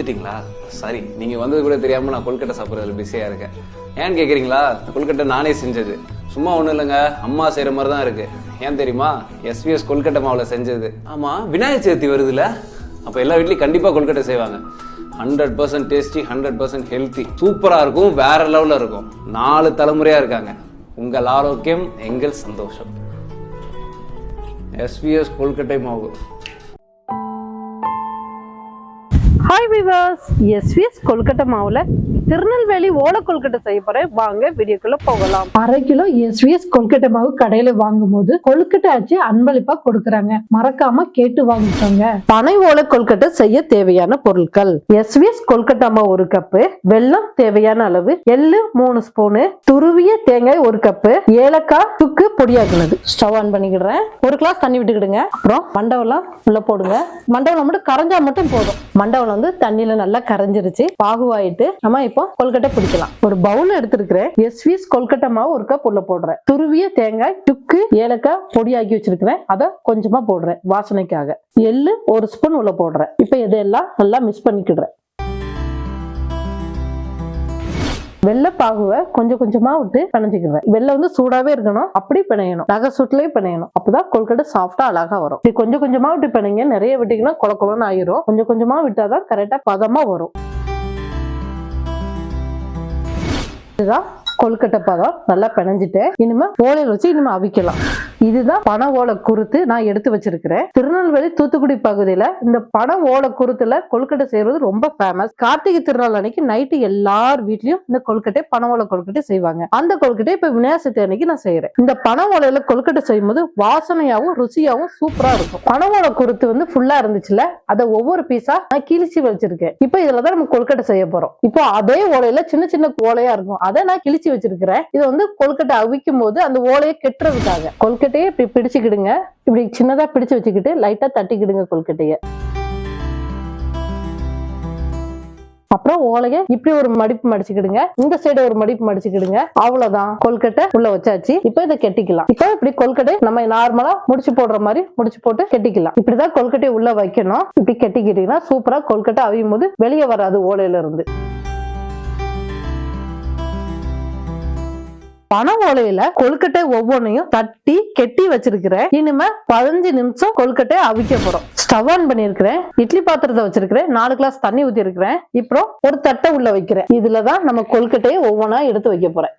வந்துட்டீங்களா? சாரி, நீங்க வந்தது கூட தெரியாம நான் கொல்கட்டை சாப்பிட்றதுல பிஸியா இருக்கேன். ஏன்னு கேக்குறீங்களா? கொல்கட்டை நானே செஞ்சது. சும்மா ஒண்ணும் இல்லைங்க, அம்மா செய்யற மாதிரி தான் இருக்கு. ஏன் தெரியுமா? SVS கொல்கட்டை மாவுல செஞ்சது. ஆமா, விநாயகர் சதுர்த்தி வருதுல, அப்ப எல்லா வீட்லயும் கண்டிப்பா கொல்கட்டை செய்வாங்க. 100% டேஸ்டி, 100% ஹெல்த்தி, சூப்பரா இருக்கும், வேற லெவல்ல இருக்கும். 4 தலைமுறையா இருக்காங்க. உங்கள் ஆரோக்கியம் எங்கள் சந்தோஷம். SVS கொல்கட்டை மாவு. ஹாய் விவர்ஸ், SVS கொல்கட்டை மாவுல திருநெல்வேலி ஓலை கொல்கட்டை செய்ய போறேன். வாங்க வீடியோக்குள்ள போகலாம். 1/2 கிலோ SVS கொல்கட்டை மாவு கடையில வாங்கும் போது கொல்கட்டை ஆச்சு அன்பளிப்பா கொடுக்கறாங்க. மறக்காம கேட்டு வாங்கிக்கோங்க. பனை ஓலை கொல்கட்டை செய்ய தேவையான பொருட்கள்: SVS கொல்கட்டை மாவு 1 கப்பு, வெல்லம் தேவையான அளவு, எள்ளு 3 ஸ்பூனு, துருவிய தேங்காய் 1 கப்பு, ஏலக்காய் சுக்கு பொடியாக்குனது. ஸ்டவ் ஆன் பண்ணிக்கிடுறேன். 1 கிளாஸ் தண்ணி விட்டுக்கிடுங்க. அப்புறம் மண்டவெல்லாம் உள்ள போடுங்க. மண்டவெல்லாம் மட்டும் கரைஞ்சா மட்டும் போதும். மண்டவெல்லாம் தண்ணியில நல்லா கரைஞ்சிருச்சு, பாகுவாயிட்டு நம்ம இப்போ கொல்கட்டை பிடிக்கலாம். ஒரு பவுல் எடுத்திருக்கிறேன். SVS கொல்கட்டை மாவு 1 கப் உள்ள போடுறேன். துருவிய தேங்காய், சுக்கு, ஏலக்காய் பொடியாக்கி வச்சிருக்கிறேன், அதை கொஞ்சமா போடுறேன் வாசனைக்காக. எள்ளு 1 ஸ்பூன் உள்ள போடுறேன். இப்ப இதெல்லாம் நல்லா மிக்ஸ் பண்ணிக்கிடுறேன். வெள்ளைப்பாகுவை கொஞ்சம் கொஞ்சமா விட்டு பிணைஞ்சுக்கிறேன். வெள்ளை சூடாவே இருக்கணும், அப்படி பிணையணும், நகை சுட்டுலயே பிணையணும். அப்பதான் கொல்கட்டை சாஃப்டா அழகா வரும். இது கொஞ்சம் கொஞ்சமா விட்டு பிணைங்க. நிறைய விட்டீங்கன்னா கொல கொலன்னு ஆயிரும். கொஞ்சம் கொஞ்சமா விட்டாதான் கரெக்டா பதமா வரும். இதுதான் கொல்கட்டை பதம். நல்லா பிணைஞ்சிட்டேன். இனிமே ஓலையில வச்சு இனிமே அவிக்கலாம். இதுதான் பனை ஓலை குருத்து நான் எடுத்து வச்சிருக்கிறேன். திருநெல்வேலி தூத்துக்குடி பகுதியில இந்த பனை ஓலை குருத்துல கொல்கட்டை செய்யறது ரொம்ப ஃபேமஸ். கார்த்திகை திருநாள் அன்னைக்கு நைட்டு எல்லார் வீட்லயும் இந்த கொல்கட்டை பனை ஓலை கொல்கட்டை செய்வாங்க. அந்த கொல்கட்டை இப்ப விநாயகர் சதுர்த்தி அன்னைக்கு நான் செய்யறேன். இந்த பனை ஓலையில கொல்கட்டை செய்யும் போது வாசனையாவும் ருசியாவும் சூப்பரா இருக்கும். பனை ஓலை குருத்து ஃபுல்லா இருந்துச்சுல, அதை ஒவ்வொரு பீஸா நான் கிழிச்சு வச்சிருக்கேன். இப்ப இதுலதான் நம்ம கொல்கட்டை செய்ய போறோம். இப்போ அதே ஓலையில சின்ன சின்ன ஓலையா இருக்கும், அதை நான் கிழிச்சு வச்சிருக்கிறேன். இது கொல்கட்டை அவிக்கும் போது அந்த ஓலையை கெட்டுறதுக்காக. கொல்கட்டையை இப்படி பிடிச்சுக்கிடுங்க. இப்படி சின்னதா பிடிச்சு வச்சுக்கிட்டு லைட்டா தட்டிக்கிடுங்க கொல்கட்டைய. அப்புறம் ஓலைய இப்படி ஒரு மடிப்பு மடிச்சுக்கிடுங்க. இந்த சைடு ஒரு மடிப்பு மடிச்சுக்கிடுங்க. அவ்வளவுதான், கொல்கட்டை உள்ள வச்சாச்சு. இப்ப இதை கெட்டிக்கலாம். இப்ப இப்படி கொல்கட்டை நம்ம நார்மலா முடிச்சு போடுற மாதிரி முடிச்சு போட்டு கெட்டிக்கலாம். இப்படிதான் கொல்கட்டையை உள்ள வைக்கணும். இப்படி கெட்டிக்கிட்டீங்கன்னா சூப்பரா கொல்கட்டை அவியும் போது வெளியே வராது ஓலையில இருந்து. பனை ஓலையில கொல்கட்டை ஒவ்வொன்னையும் தட்டி கெட்டி வச்சிருக்கிறேன். இனிமே 15 நிமிஷம் கொல்கட்டை அவிக்க போறோம். Stove on பண்ணிருக்கிறேன். இட்லி பாத்திரத்தை வச்சிருக்கிறேன். 4 கிளாஸ் தண்ணி ஊத்தி இருக்கிறேன். இப்போ ஒரு தட்டை உள்ள வைக்கிறேன். இதுலதான் நம்ம கொல்கட்டையை ஒவ்வொன்னா எடுத்து வைக்க போறேன்.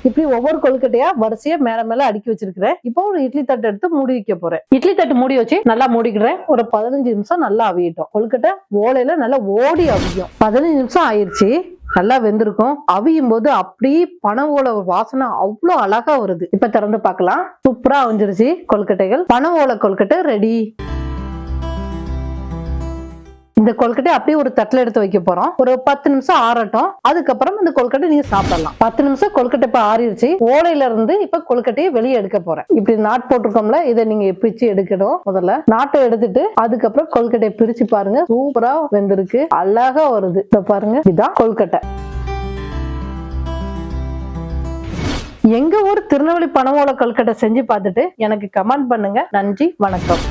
இப்படி ஒவ்வொரு கொல்கட்டையா வரிசையா மேல மேல அடுக்கி வச்சிருக்கிறேன். இப்போ ஒரு இட்லி தட்டு எடுத்து மூடி வைக்க போறேன். இட்லி தட்டு மூடி வச்சு நல்லா மூடிக்கிறேன். ஒரு 15 நிமிஷம் நல்லா அவியட்டும். கொல்கட்டை ஓலையில நல்லா ஓடி அவியும். 15 நிமிஷம் ஆயிடுச்சு. நல்லா வெந்திருக்கும். அவியும் போது அப்படியே பனை ஓலை வாசனை அவ்வளவு அழகா வருது. இப்ப திறந்து பார்க்கலாம். சூப்பரா அவிஞ்சிருச்சு கொல்கட்டைகள். பனை ஓலை கொல்கட்டை ரெடி. இந்த கொல்கட்டை அப்படியே ஒரு தட்டுல எடுத்து வைக்க போறோம். ஒரு 10 நிமிஷம் ஆறட்டும். அதுக்கப்புறம் இந்த கொல்கட்டை நீங்க சாப்பிடலாம். 10 நிமிஷம் கொல்கட்டை இப்ப ஆறிடுச்சு. ஓலையில இருந்து இப்ப கொல்கட்டையை வெளியே எடுக்க போறேன். இப்படி நாட் போட்டிருக்கோம்ல, இதை நீங்க பிரிச்சு எடுக்கணும். முதல்ல நாட்டை எடுத்துட்டு அதுக்கப்புறம் கொல்கட்டையை பிரிச்சு பாருங்க. சூப்பரா வெந்திருக்கு, அழகா வருது. இப்ப பாருங்க, இதுதான் கொல்கட்டை. எங்க ஊர் திருநெல்வேலி பனை ஓலை கொல்கட்டை செஞ்சு பார்த்துட்டு எனக்கு கமெண்ட் பண்ணுங்க. நன்றி, வணக்கம்.